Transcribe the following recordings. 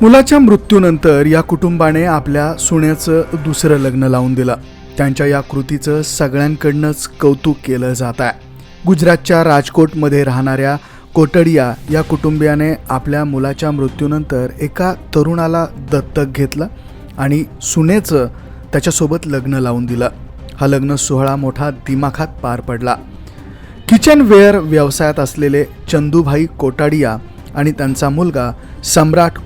मुलाच्या मृत्यूनंतर या कुटुंबाने आपल्या सुनेचं दुसरं लग्न लावून दिलं. त्यांच्या या कृतीचं सगळ्यांकडनंच कौतुक केलं जात आहे. गुजरातच्या राजकोटमध्ये राहणाऱ्या कोटडिया या कुटुंबियाने आपल्या मुलाच्या मृत्यूनंतर एका तरुणाला दत्तक घेतलं आणि सुनेचं त्याच्यासोबत लग्न लावून दिलं. हा लग्न सोहळा मोठा दिमाखात पार पडला. किचनवेअर व्यवसायात असलेले चंदूभाई कोटाडिया आणि त्यांचा मुलगा सम्राट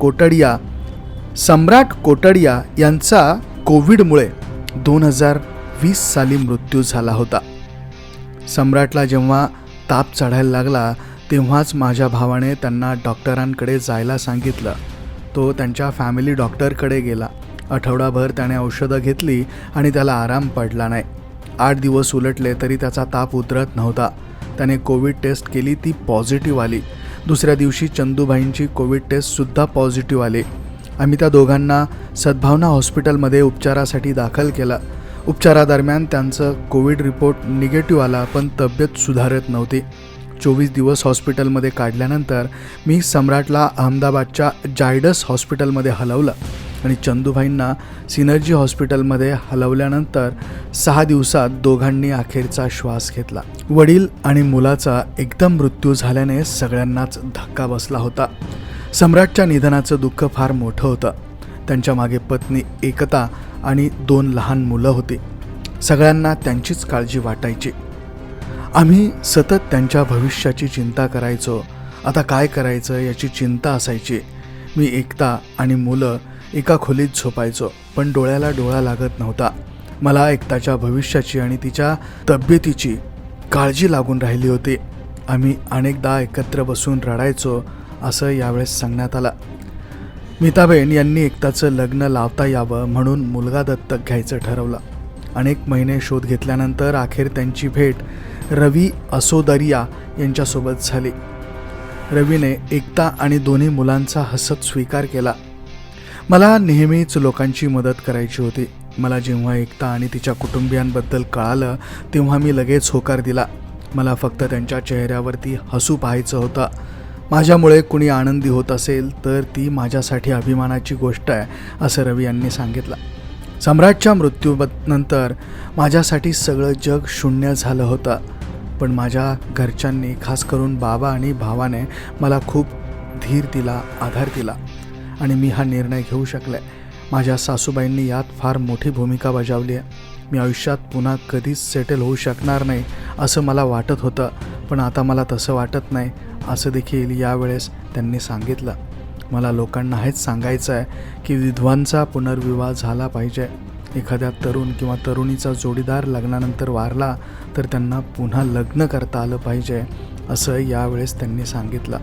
कोटडिया यांचा कोविडमुळे 2020 साली मृत्यू झाला होता. सम्राटला जेव्हा ताप चढायला लागला तेव्हाच माझ्या भावाने त्यांना डॉक्टरांकडे जायला सांगितलं. तो त्यांच्या फॅमिली डॉक्टरकडे गेला. आठवडाभर त्याने औषधं घेतली आणि त्याला आराम पडला नाही. 8 दिवस उलटले तरी त्याचा ताप उतरत नव्हता. त्याने कोविड टेस्ट केली, ती पॉझिटिव्ह आली. दुसऱ्या दिवशी चंदूभाईंची कोविड टेस्टसुद्धा पॉझिटिव्ह आली. आम्ही त्या दोघांना सद्भावना हॉस्पिटलमध्ये उपचारासाठी दाखल केलं. उपचारादरम्यान त्यांचं कोविड रिपोर्ट निगेटिव्ह आला, पण तब्येत सुधारत नव्हती. 24 दिवस हॉस्पिटलमध्ये काढल्यानंतर मी सम्राटला अहमदाबादच्या जायडस हॉस्पिटलमध्ये हलवलं आणि चंदूभाईंना सिनर्जी हॉस्पिटलमध्ये हलवल्यानंतर 6 दिवसात दोघांनी अखेरचा श्वास घेतला. वडील आणि मुलाचा एकदम मृत्यू झाल्याने सगळ्यांनाच धक्का बसला होता. सम्राटच्या निधनाचं दुःख फार मोठं होतं. त्यांच्या मागे पत्नी एकता आणि 2 लहान मुलं होती. सगळ्यांना त्यांचीच काळजी वाटायची. आम्ही सतत त्यांच्या भविष्याची चिंता करायचो. आता काय करायचं याची चिंता असायची. मी एकता आणि मुलं एका खोलीत झोपायचो, पण डोळ्याला डोळा लागत नव्हता. मला एकताच्या भविष्याची आणि तिच्या तब्येतीची काळजी लागून राहिली होती. आम्ही अनेकदा एकत्र बसून रडायचो असं यावेळेस सांगण्यात आलं. मीताबेन यांनी एकताचं लग्न लावता यावं म्हणून मुलगा दत्तक घ्यायचं ठरवलं. अनेक महिने शोध घेतल्यानंतर अखेर त्यांची भेट रवी असोदरिया यांच्यासोबत झाली. रवीने एकता आणि दोन्ही मुलांचा हसत स्वीकार केला. मला नेहमीच लोकांची मदत करायची होती. मला जेव्हा एकता आणि तिच्या कुटुंबियांबद्दल कळालं तेव्हा मी लगेच होकार दिला. मला फक्त त्यांच्या चेहऱ्यावरती हसू पाहायचं होतं. माझ्यामुळे कुणी आनंदी होत असेल तर ती माझ्यासाठी अभिमानाची गोष्ट आहे, असं रवी यांनी सांगितलं. सम्राटच्या मृत्यूनंतर माझ्यासाठी सगळं जग शून्य झालं होतं, पण माझ्या घरच्यांनी, खास करून बाबा आणि भावाने मला खूप धीर दिला, आधार दिला आणि मी हा निर्णय घेऊ शकले. माझ्या सासूबाईंनी यात फार मोठी भूमिका बजावली आहे. मी आयुष्यात पुन्हा कधीच सेटल होऊ शकणार नाही असं मला वाटत होतं, पण आता मला तसं वाटत नाही असं देखील यावेळेस त्यांनी सांगितलं. मला लोकांना हेच सांगायचं आहे की विधवांचा पुनर्विवाह झाला पाहिजे. एखाद्या तरुण किंवा तरुणीचा जोडीदार लग्नानंतर वारला तर त्यांना पुन्हा लग्न करता आलं पाहिजे असं यावेळेस त्यांनी सांगितलं.